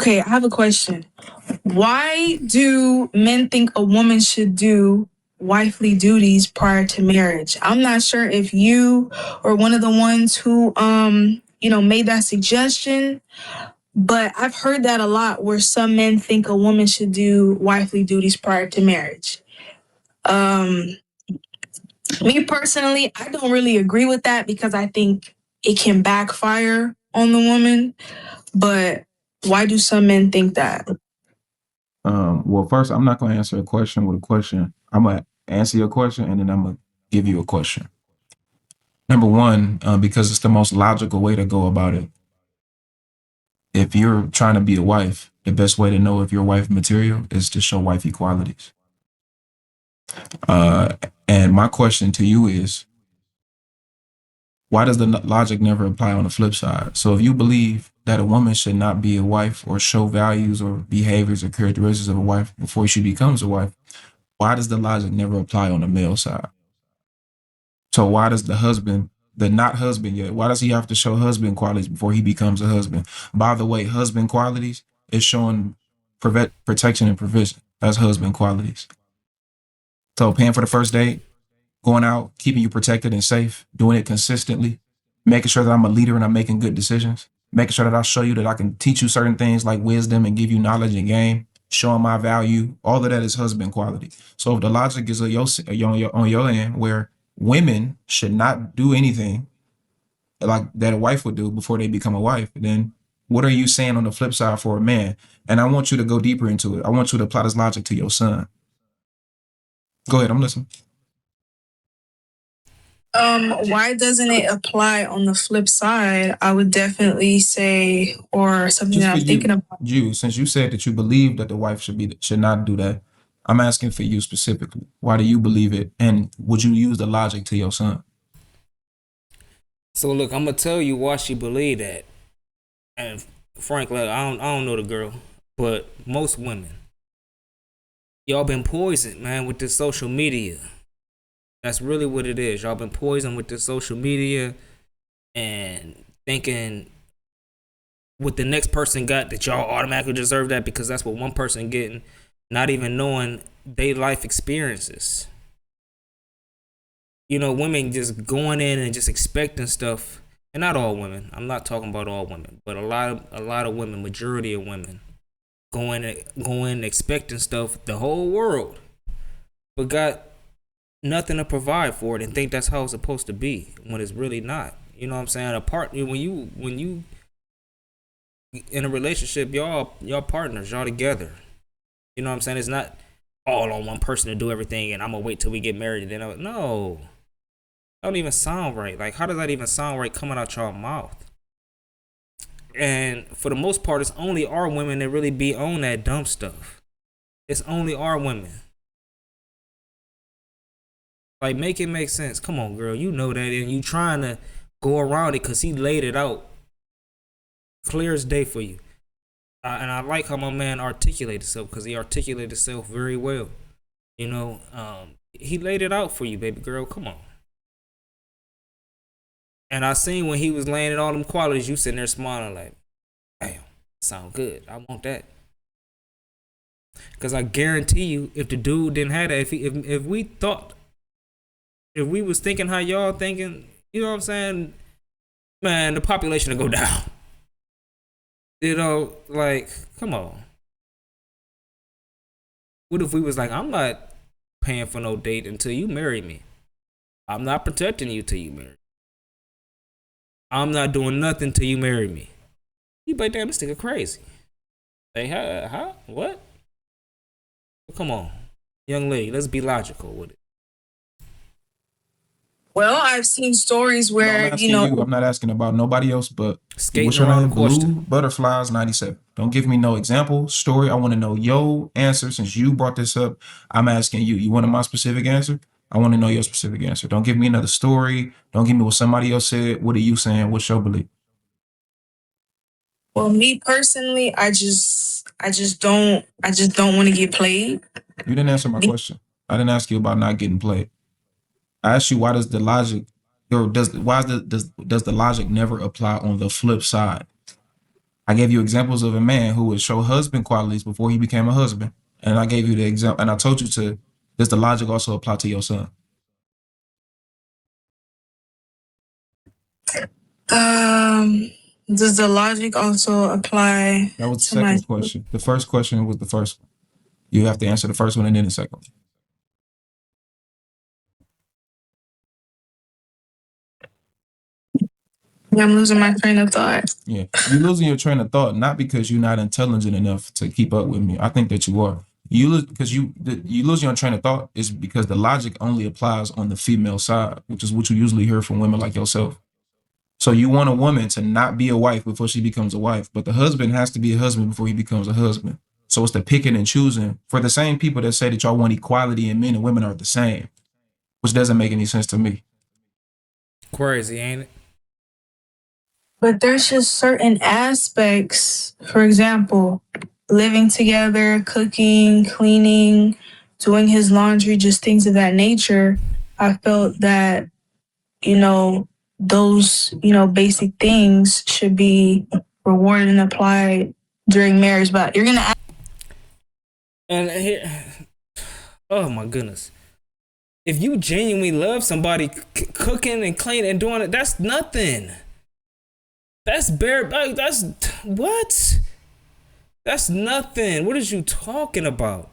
Okay, I have a question. Why do men think a woman should do wifely duties prior to marriage? I'm not sure if you or one of the ones who made that suggestion, but I've heard that a lot where some men think a woman should do wifely duties prior to marriage. Um Me personally, I don't really agree with that because I think it can backfire on the woman, but why do some men think that? Well, first, I'm not going to answer a question with a question. I'm going to answer your question and then I'm going to give you a question. Number one, because it's the most logical way to go about it. If you're trying to be a wife, the best way to know if you're wife material is to show wifey qualities. Uh, and my question to you is, why does the logic never apply on the flip side? So if you believe that a woman should not be a wife or show values or behaviors or characteristics of a wife before she becomes a wife, why does the logic never apply on the male side? So why does the husband, the not husband yet, why does he have to show husband qualities before he becomes a husband? By the way, husband qualities is showing protection and provision. That's husband qualities. So paying for the first date, going out, keeping you protected and safe, doing it consistently, making sure that I'm a leader and I'm making good decisions, making sure that I show you that I can teach you certain things like wisdom and give you knowledge and game, showing my value. All of that is husband quality. So if the logic is on your end where women should not do anything like that a wife would do before they become a wife, then what are you saying on the flip side for a man? And I want you to go deeper into it. I want you to apply this logic to your son. Go ahead, I'm listening. Why doesn't it apply on the flip side? I would definitely say, or something Just that for I'm thinking about. you, since you said that you believe that the wife should not do that, I'm asking for you specifically. Why do you believe it? And would you use the logic to your son? So look, I'm gonna tell you why she believed that. And frankly, I don't know the girl, but most women, y'all been poisoned, man, with this social media. That's really what it is. Y'all been poisoned with this social media and thinking what the next person got that y'all automatically deserve that because that's what one person getting, not even knowing they life experiences. You know, women just going in and just expecting stuff, and not all women. I'm not talking about all women, but a lot of women, majority of women, going expecting stuff the whole world, but got nothing to provide for it and think that's how it's supposed to be when it's really not. You know what I'm saying? When you in a relationship, y'all partners, y'all together. You know what I'm saying? It's not all on one person to do everything and I'm gonna wait till we get married and then no. That don't even sound right. Like, how does that even sound right coming out your mouth? And for the most part, it's only our women that really be on that dumb stuff. It's only our women. Like, make it make sense. Come on, girl. You know that. And you trying to go around it because he laid it out clear as day for you. And I like how my man articulated himself because he articulated himself very well. You know, he laid it out for you, baby girl. Come on. And I seen when he was laying in all them qualities, you sitting there smiling like, damn, sound good. I want that. Because I guarantee you, if the dude didn't have that, if we was thinking how y'all thinking, you know what I'm saying, man, the population would go down. You know, like, come on. What if we was like, I'm not paying for no date until you marry me. I'm not protecting you till you marry me. I'm not doing nothing till you marry me. You be like, damn, this nigga crazy. Like, huh? What? Well, come on. Young lady, let's be logical with it. Well, I've seen stories No, I'm where, asking you. I'm not asking about nobody else, but Skating what's your around name? the Blue question. Butterflies 97. Don't give me no example, story. I want to know your answer since you brought this up. I'm asking you. You wanted my specific answer? I want to know your specific answer. Don't give me another story. Don't give me what somebody else said. What are you saying? What's your belief? well, me personally, I just don't want to get played. You didn't answer my question. I didn't ask you about not getting played. I asked you why does the logic or does the logic never apply on the flip side? I gave you examples of a man who would show husband qualities before he became a husband. And I gave you the example, and I told you to, does the logic also apply to your son? Does the logic also apply That was the to my second question. The first question was the first one. You have to answer the first one and then the second one. I'm losing my train of thought. Yeah. You're losing your train of thought, not because you're not intelligent enough to keep up with me. I think that you are. You lose because you losing your train of thought is because the logic only applies on the female side, which is what you usually hear from women like yourself. So you want a woman to not be a wife before she becomes a wife, but the husband has to be a husband before he becomes a husband. So it's the picking and choosing for the same people that say that y'all want equality and men and women are the same, which doesn't make any sense to me. Crazy, ain't it? But there's just certain aspects, for example, living together, cooking, cleaning, doing his laundry, just things of that nature. I felt that, those, basic things should be rewarded and applied during marriage. But you're going to And here, oh my goodness. If you genuinely love somebody, cooking and cleaning and doing it, that's nothing. That's bare. That's what? That's nothing. What is you talking about?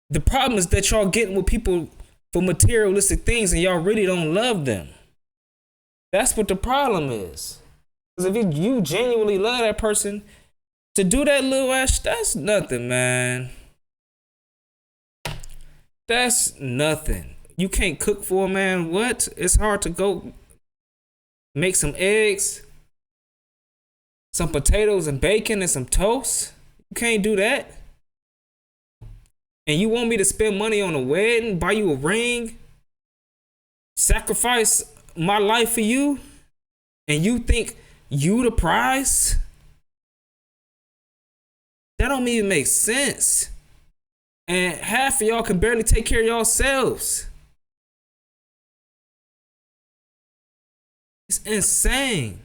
The problem is that y'all getting with people for materialistic things and y'all really don't love them. That's what the problem is. Because if you genuinely love that person, to do that little ass, that's nothing, man. That's nothing. You can't cook for a man. What? It's hard to go make some eggs, some potatoes and bacon and some toast. You can't do that. And you want me to spend money on a wedding, buy you a ring, sacrifice my life for you, and you think you the prize? That don't even make sense. And half of y'all can barely take care of yourselves. It's insane.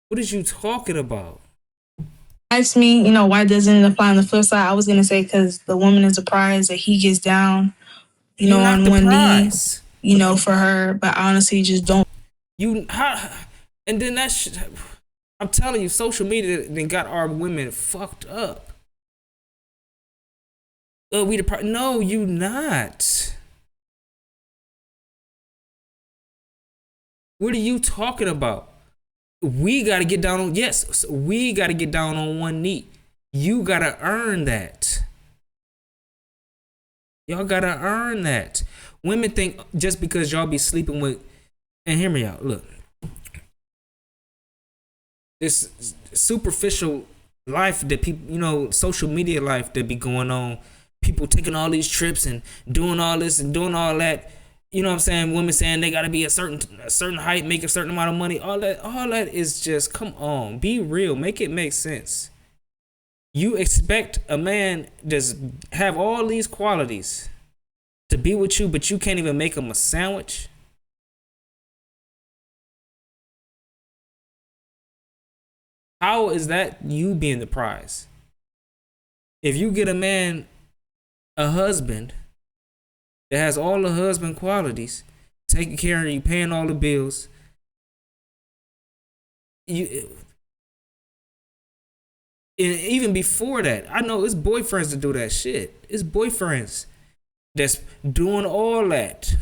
What is you talking about? ask me, why doesn't it apply on the flip side? I was going to say because the woman is a prize that he gets down, You're not on the one prize. knee, for her. But I honestly just don't. And then that shit, I'm telling you, social media then got our women fucked up. No, you not. What are you talking about? We gotta get down on we gotta get down on one knee. You gotta earn that. Y'all gotta earn that. Women think just because y'all be sleeping with, and hear me out. Look, this superficial life that people, social media life that be going on. People taking all these trips and doing all this and doing all that. You know what I'm saying? Women saying they gotta be a certain height, make a certain amount of money. All that is just, come on, be real, make it make sense. You expect a man that's have all these qualities to be with you, but you can't even make him a sandwich? How is that you being the prize? If you get a husband that has all the husband qualities, taking care of you, paying all the bills, and even before that, I know it's boyfriends that do that shit. It's boyfriends that's doing all that.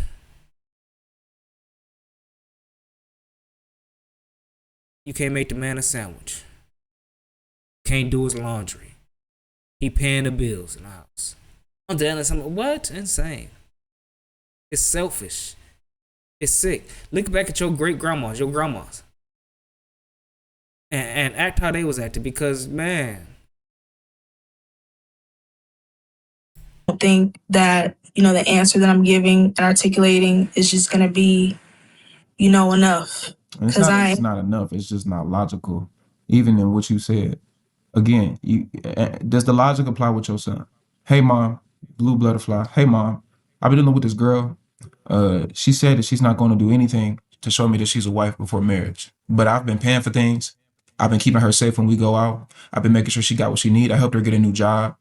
You can't make the man a sandwich. Can't do his laundry. He paying the bills in the house. I'm telling something. What? Insane. It's selfish. It's sick. Look back at your great grandmas, your grandmas, and act how they was acting. Because, man, I think that the answer that I'm giving and articulating is just gonna be, enough. It's not enough. It's just not logical, even in what you said. Again, does the logic apply with your son? Hey, mom, blue butterfly. Hey, mom, I've been dealing with this girl. She said that she's not going to do anything to show me that she's a wife before marriage. But I've been paying for things. I've been keeping her safe when we go out. I've been making sure she got what she need. I helped her get a new job.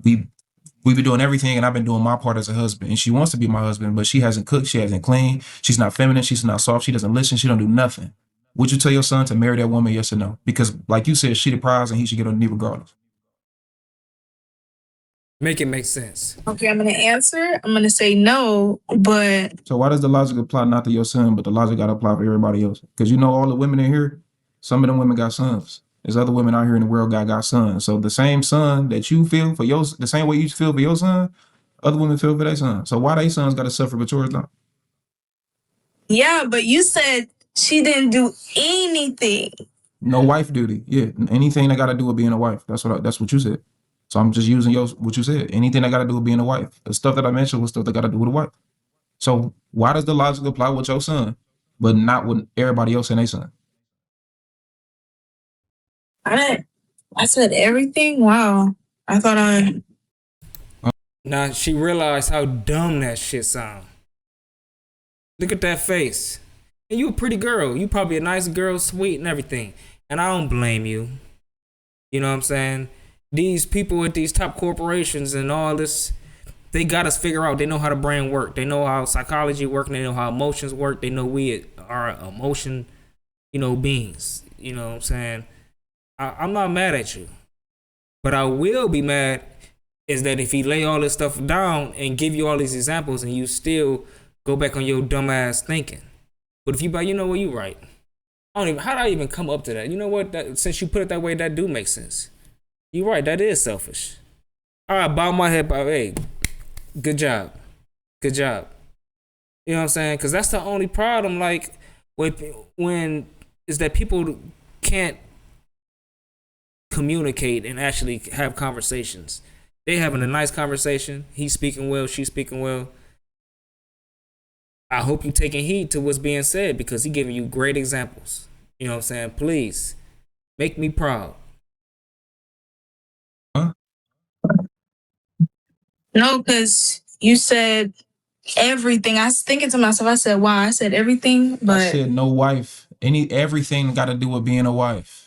We've been doing everything, and I've been doing my part as a husband. And she wants to be my husband, but she hasn't cooked, she hasn't cleaned, she's not feminine, she's not soft, she doesn't listen, she don't do nothing. Would you tell your son to marry that woman? Yes or no? Because, like you said, she the prize, and he should get on the knee regardless. Make it make sense. Okay, I'm gonna answer. I'm gonna say no, but So why does the logic apply not to your son, but the logic got to apply for everybody else? Because you know all the women in here, some of them women got sons. There's other women out here in the world got sons. So the same son that you feel for your, the same way you feel for your son, other women feel for their son. So why they sons got to suffer but yours not? yeah, but you said she didn't do anything. No wife duty. Yeah, anything that got to do with being a wife. That's what you said. So I'm just using what you said. Anything that got to do with being a wife. The stuff that I mentioned was stuff that got to do with a wife. So why does the logic apply with your son, but not with everybody else and their son? I said everything. Wow. I thought I. Now she realized how dumb that shit sound. Look at that face. And you a pretty girl. You probably a nice girl, sweet and everything. And I don't blame you. You know what I'm saying? These people at these top corporations and all this, they got us figure out. They know how the brain work. They know how psychology work. They know how emotions work. They know we are emotion, beings. You know what I'm saying? I'm not mad at you. But I will be mad is that if he lay all this stuff down and give you all these examples and you still go back on your dumb ass thinking. But if you you know what, you right. How did I even come up to that? You know what? Since you put it that way, that do make sense. You right, that is selfish. All right, bow my head, hey, good job. Good job. You know what I'm saying? Because that's the only problem, like, when is that people can't communicate and actually have conversations. They having a nice conversation. He's speaking well, she's speaking well. I hope you taking heed to what's being said because he giving you great examples. You know what I'm saying? Please make me proud. Huh? No, because you said everything. I was thinking to myself, I said, wow, I said everything, but I said no wife. Everything got to do with being a wife.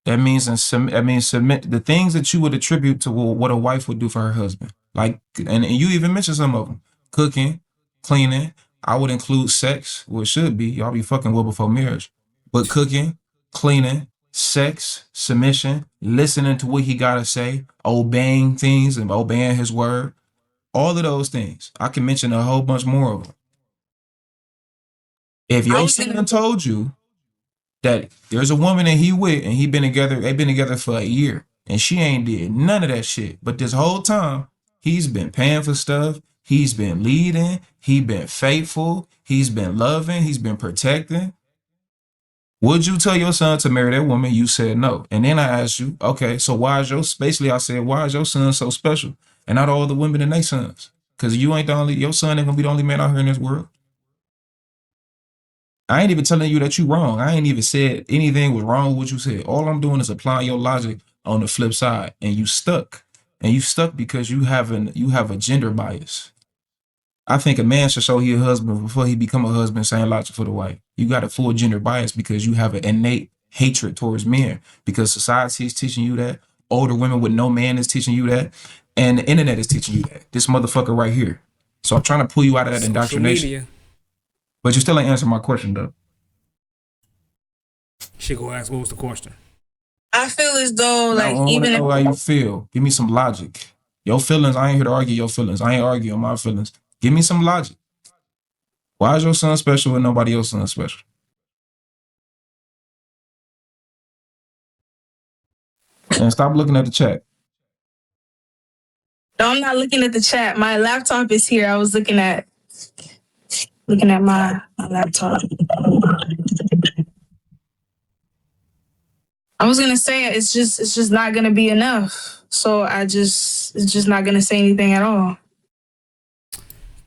That means submit the things that you would attribute to what a wife would do for her husband. Like, and you even mentioned some of them: cooking, cleaning. I would include sex. Well, it should be. Y'all be fucking well before marriage. But cooking, cleaning, sex, submission, listening to what he gotta say, obeying things and obeying his word. All of those things. I can mention a whole bunch more of them. If your son told you that there's a woman that he with and they've been together for a year and she ain't did none of that shit, but this whole time he's been paying for stuff, he's been leading, he's been faithful, he's been loving, he's been protecting. Would you tell your son to marry that woman? You said no. And then I asked you, okay, so why is your son so special and not all the women and their sons? Because your son ain't gonna be the only man out here in this world. I ain't even telling you that you wrong. I ain't even said anything was wrong with what you said. All I'm doing is applying your logic on the flip side. And you stuck. And you stuck because you have a gender bias. I think a man should show he a husband before he become a husband, same logic for the wife. You got a full gender bias because you have an innate hatred towards men. Because society is teaching you that. Older women with no man is teaching you that. And the internet is teaching you that. This motherfucker right here. So I'm trying to pull you out of that indoctrination. Media. But you still ain't answering my question, though. She go ask, what was the question? I feel as though, like, I even know how you feel. Give me some logic. Your feelings, I ain't here to argue your feelings. I ain't arguing my feelings. Give me some logic. Why is your son special and nobody else's son special? And stop looking at the chat. No, I'm not looking at the chat. My laptop is here. I was looking at my laptop. I was gonna say it's just not gonna be enough. So it's just not gonna say anything at all.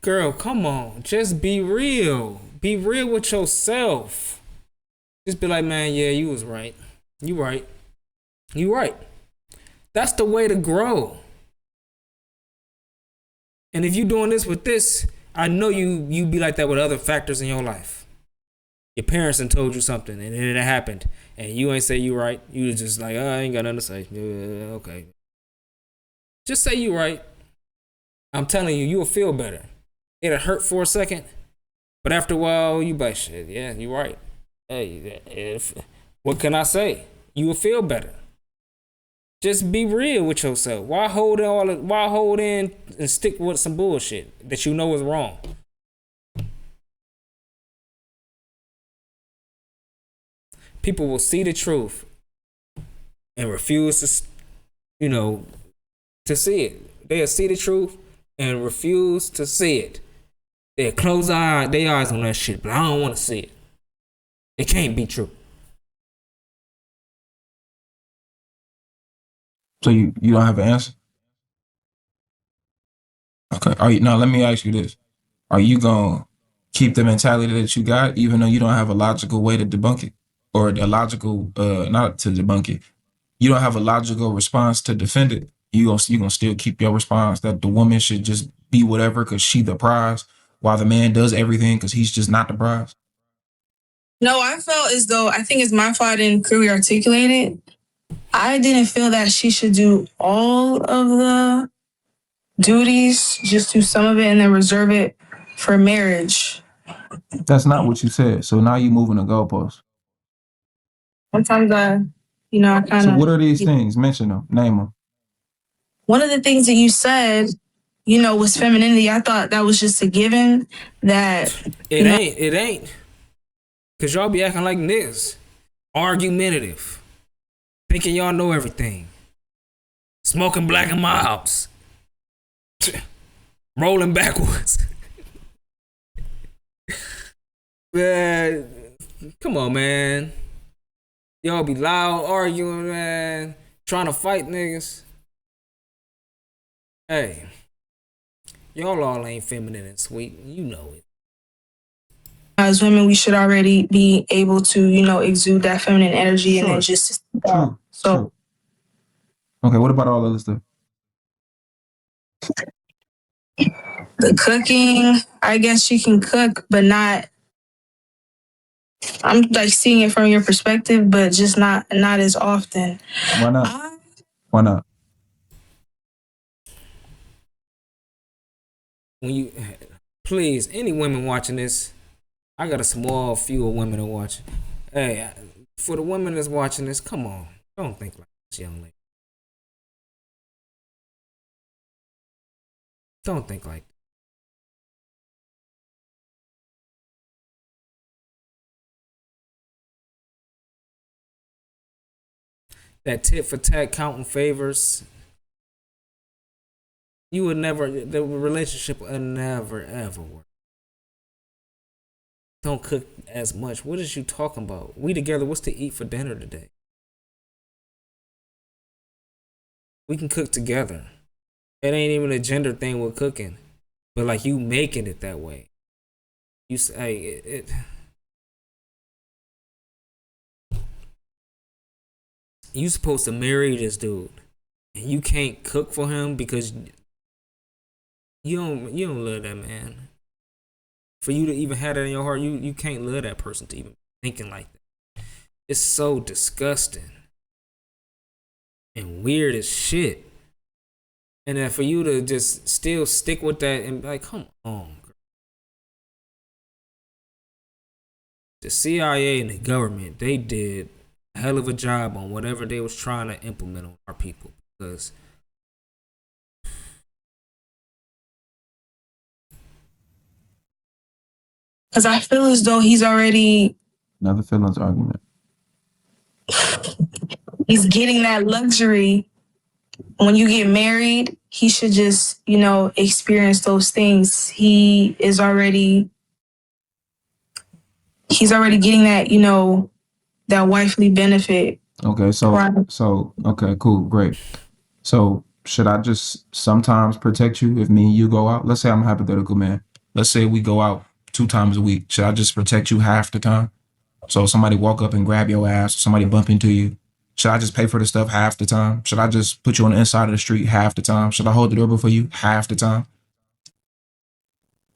Girl, come on. Just be real. Be real with yourself. Just be like, man, yeah, you was right. You right. You right. That's the way to grow. And if you doing this with this, I know you be like that with other factors in your life. Your parents done told you something and then it happened and you ain't say you right. You was just like, oh, I ain't got nothing to say. Okay. Just say you right. I'm telling you, you will feel better. It'll hurt for a second, but after a while, you like, shit, yeah, you right. Hey, what can I say? You will feel better. Just be real with yourself. Why hold in and stick with some bullshit that you know is wrong? People will see the truth and refuse to see it. They'll see the truth and refuse to see it. They'll close their eyes on that shit, but I don't want to see it. It can't be true. So you don't have an answer? Okay. Now let me ask you this. Are you gonna keep the mentality that you got, even though you don't have a logical way to debunk it? Or a logical not to debunk it. You don't have a logical response to defend it. You gonna still keep your response that the woman should just be whatever because she the prize, while the man does everything because he's just not the prize? No, I felt as though, I think it's my fault I didn't clearly articulate it. I didn't feel that she should do all of the duties, just do some of it and then reserve it for marriage. That's not what you said. So now you moving the goalposts. Sometimes I kind So of. what are these things? Mention them. Name them. One of the things that you said, was femininity. I thought that was just a given that. It ain't. Cause y'all be acting like niggas. Argumentative. Thinking y'all know everything. Smoking black and miles. Rolling backwards. Man, come on, man. Y'all be loud arguing, man. Trying to fight niggas. Hey. Y'all all ain't feminine and sweet. You know it. As women, we should already be able to, exude that feminine energy and then just. True. So. True. Okay, what about all the other stuff? The cooking, I guess she can cook, but not. I'm like seeing it from your perspective, but just not as often. Why not? Why not? Please, any women watching this, I got a small few of women that watch. Hey, for the women that's watching this, come on, don't think like this, young lady. Don't think like that. That tit for tat counting favors. The relationship will never ever work. Don't cook as much. What is you talking about? We together, what's to eat for dinner today? We can cook together. It ain't even a gender thing with cooking. But like you making it that way. You say you supposed to marry this dude. And you can't cook for him because you don't love that man. For you to even have that in your heart, you can't love that person to even thinking like that. It's so disgusting and weird as shit. And then for you to just still stick with that and be like, come on, girl. The CIA and the government, they did a hell of a job on whatever they was trying to implement on our people. Because I feel as though he's already. Another feelings argument. He's getting that luxury. When you get married, he should just, experience those things. He's already getting that, that wifely benefit. Okay, okay, cool, great. So should I just sometimes protect you if me and you go out? Let's say I'm a hypothetical man. Let's say we go out 2 times a week. Should I just protect you half the time? So somebody walk up and grab your ass, somebody bump into you. Should I just pay for the stuff half the time? Should I just put you on the inside of the street half the time? Should I hold the doorbell for you half the time?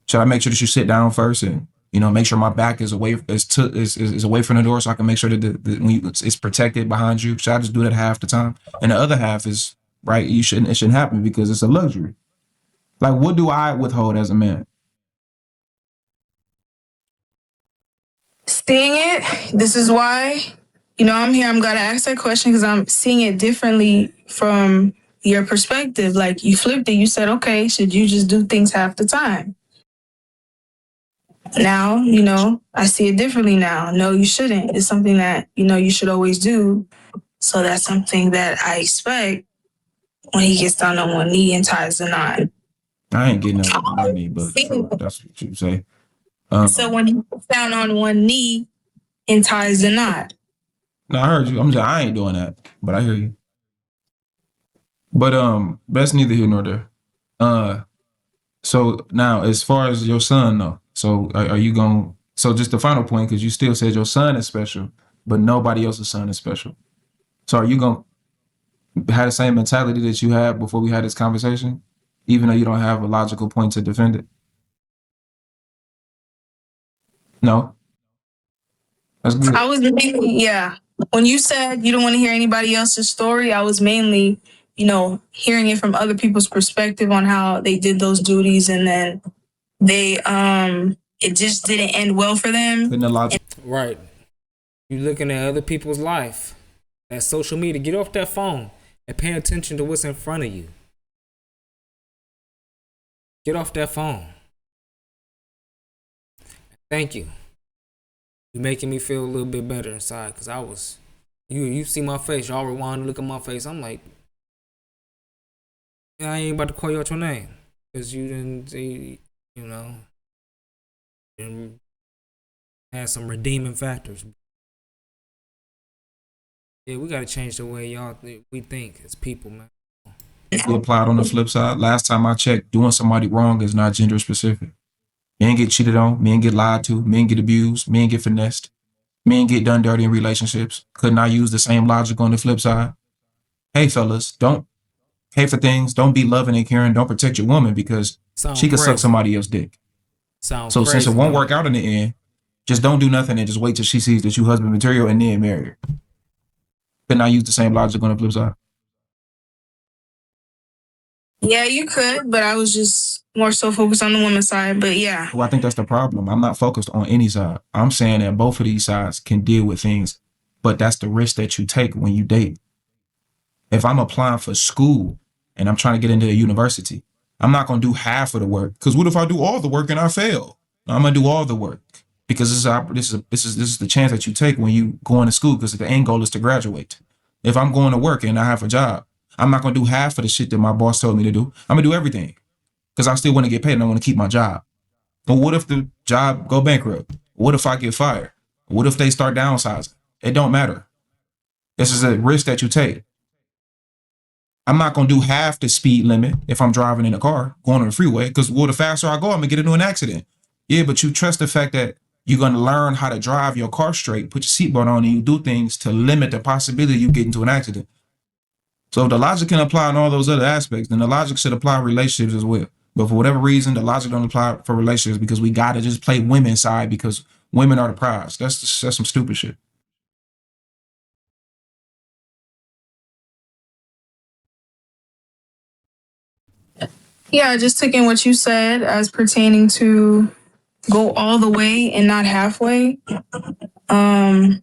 Should I make sure that you sit down first and Make sure my back is away is away from the door, so I can make sure that it's protected behind you. Should I just do that half the time? And the other half is right. It shouldn't happen because it's a luxury. Like, what do I withhold as a man? Seeing it, this is why, I'm here. I'm going to ask that question because I'm seeing it differently from your perspective. Like, you flipped it. You said, okay, should you just do things half the time? Now, I see it differently now. No, you shouldn't. It's something that, you should always do. So that's something that I expect when he gets down on one knee and ties the knot. I ain't getting down on one knee, but that's what you say. So when he gets down on one knee and ties the knot. No, I heard you. I ain't doing that, but I hear you. But that's neither here nor there. So now, as far as your son, though, so are you going? So just the final point, because you still said your son is special, but nobody else's son is special. So are you going to have the same mentality that you had before we had this conversation, even though you don't have a logical point to defend it? No. That's good. I was mainly, yeah. When you said you don't want to hear anybody else's story, I was mainly, hearing it from other people's perspective on how they did those duties, and then they it just didn't end well for them. Right. You looking at other people's life. That social media. Get off that phone and pay attention to what's in front of you. Get off that phone. Thank you. You're making me feel a little bit better inside, because I was, you see my face, y'all rewind and look at my face. I'm like, I ain't about to call you out your name because you didn't say, didn't have some redeeming factors. Yeah, we gotta change the way we think as people, man. Be applied on the flip side. Last time I checked, doing somebody wrong is not gender specific. Men get cheated on, men get lied to, men get abused, men get finessed, men get done dirty in relationships. Couldn't I use the same logic on the flip side? Hey, fellas, don't pay for things. Don't be loving and caring. Don't protect your woman because she could suck somebody else's dick. So since it won't work out in the end, just don't do nothing and just wait till she sees that you husband material and then marry her. Couldn't I use the same logic on the flip side? Yeah, you could, but I was just more so focused on the woman's side. But yeah. Well, I think that's the problem. I'm not focused on any side. I'm saying that both of these sides can deal with things, but that's the risk that you take when you date. If I'm applying for school and I'm trying to get into a university, I'm not going to do half of the work. Because what if I do all the work and I fail? I'm going to do all the work because this is the chance that you take when you go into school, because the end goal is to graduate. If I'm going to work and I have a job, I'm not going to do half of the shit that my boss told me to do. I'm going to do everything because I still want to get paid and I want to keep my job. But what if the job go bankrupt? What if I get fired? What if they start downsizing? It don't matter. This is a risk that you take. I'm not going to do half the speed limit if I'm driving in a car, going on the freeway, because the faster I go, I'm going to get into an accident. Yeah, but you trust the fact that you're going to learn how to drive your car straight, put your seatbelt on, and you do things to limit the possibility you get into an accident. So if the logic can apply in all those other aspects, then the logic should apply in relationships as well. But for whatever reason, the logic don't apply for relationships because we got to just play women's side because women are the prize. That's some stupid shit. Yeah, just taking what you said as pertaining to go all the way and not halfway. Like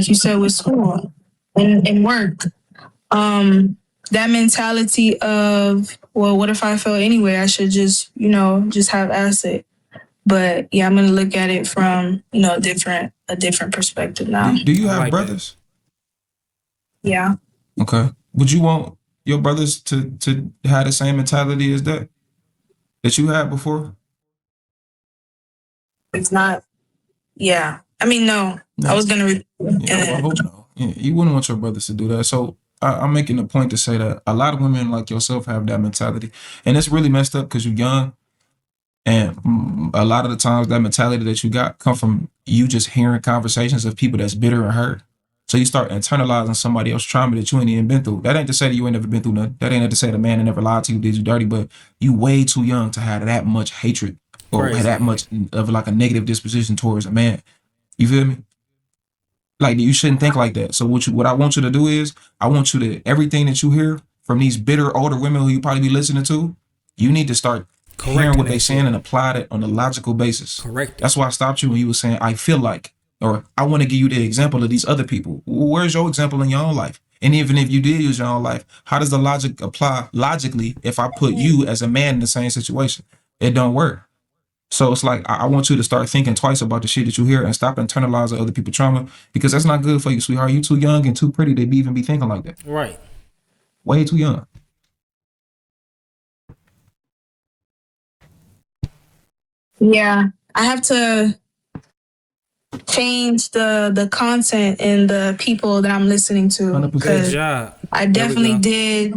you said with school and work. That mentality of, well, what if I fail anyway? I should just have asset. But yeah, I'm gonna look at it from, a different perspective now. Do you have brothers? Yeah. Okay. Would you want your brothers to have the same mentality as that you had before? It's not. Yeah. I mean, no. I was gonna. I hope no. Yeah, you wouldn't want your brothers to do that. So I'm making a point to say that a lot of women like yourself have that mentality, and it's really messed up because you're young, and a lot of the times that mentality that you got come from you just hearing conversations of people that's bitter and hurt. So you start internalizing somebody else's trauma that you ain't even been through. That ain't to say that you ain't never been through nothing. That ain't to say the man that never lied to you did you dirty, but you way too young to have that much hatred or Crazy. that much of like a negative disposition towards a man. You feel me? Like you shouldn't think like that. So what I want you to do is I want you to everything that you hear from these bitter older women who you probably be listening to, you need to start hearing what they saying and apply it on a logical basis. Correct. That's why I stopped you when you were saying I feel like, or I want to give you the example of these other people. Where's your example in your own life? And even if you did use your own life, how does the logic apply logically if I put you as a man in the same situation? It don't work. So it's like I want you to start thinking twice about the shit that you hear and stop internalizing other people's trauma, because that's not good for you, sweetheart. You too young and too pretty to even be thinking like that. Right. Way too young. Yeah, I have to change the content and the people that I'm listening to 100%. Good because job. I There we definitely go. did,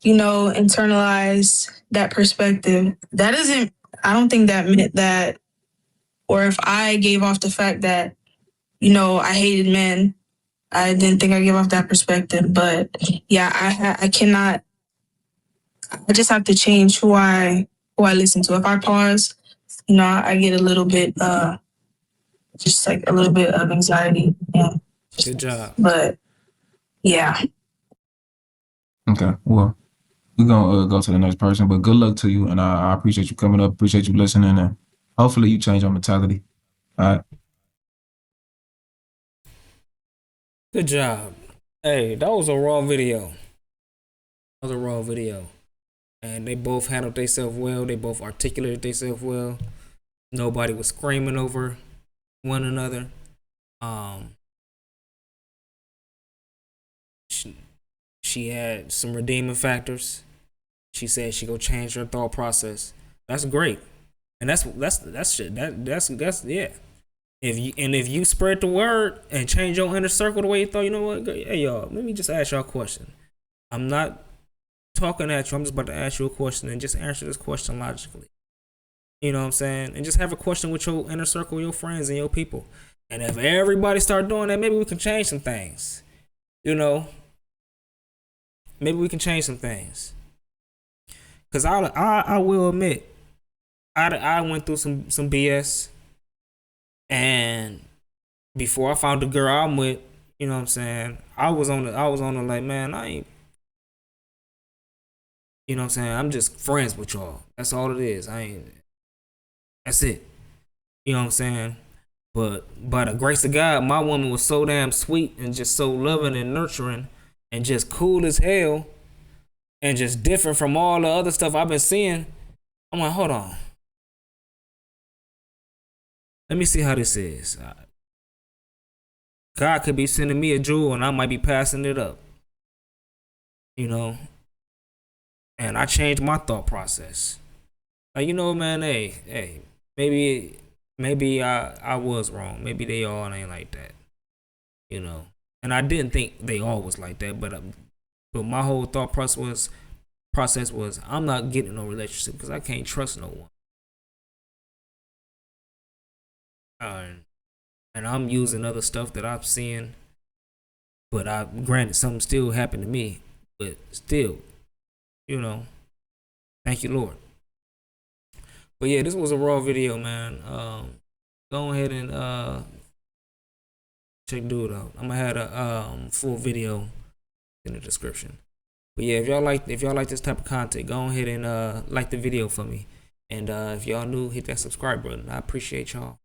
internalize that perspective. That isn't, I don't think that meant that, or if I gave off the fact that, I hated men, I didn't think I gave off that perspective. But yeah, I cannot, I just have to change who I listen to. If I pause, I get a little bit, just like a little bit of anxiety. Yeah. Good job. But yeah. Okay, well, we're gonna go to the next person, but good luck to you, and I appreciate you coming up, appreciate you listening, and hopefully you change your mentality. All right. Good job. Hey, that was a raw video. That was a raw video. And they both handled themselves well. They both articulated themselves well. Nobody was screaming over one another. She had some redeeming factors. She said she go change her thought process. That's great. And that's shit. That's yeah. If you spread the word and change your inner circle the way you thought, you know what? Hey y'all, let me just ask y'all a question. I'm not talking at you. I'm just about to ask you a question and just answer this question logically. You know what I'm saying? And just have a question with your inner circle, your friends and your people. And if everybody start doing that, maybe we can change some things. Maybe we can change some things. Cause I will admit, I went through some BS. And before I found the girl I'm with, you know what I'm saying, I was on the like, man, I ain't, you know what I'm saying, I'm just friends with y'all. That's all it is. That's it. You know what I'm saying? But by the grace of God, my woman was so damn sweet and just so loving and nurturing and just cool as hell and just different from all the other stuff I've been seeing. I'm like, hold on. Let me see how this is. God could be sending me a jewel and I might be passing it up. And I changed my thought process. Like, man, hey, maybe I was wrong. Maybe they all ain't like that. And I didn't think they all was like that, but my whole thought process was I'm not getting no relationship because I can't trust no one. And I'm using other stuff that I'm seeing, but granted something still happened to me, but still, thank you, Lord. But yeah, this was a raw video, man. Go ahead and check it out. I'm gonna have a full video in the description. But yeah, if y'all like this type of content, go ahead and like the video for me. And if y'all new, hit that subscribe button. I appreciate y'all.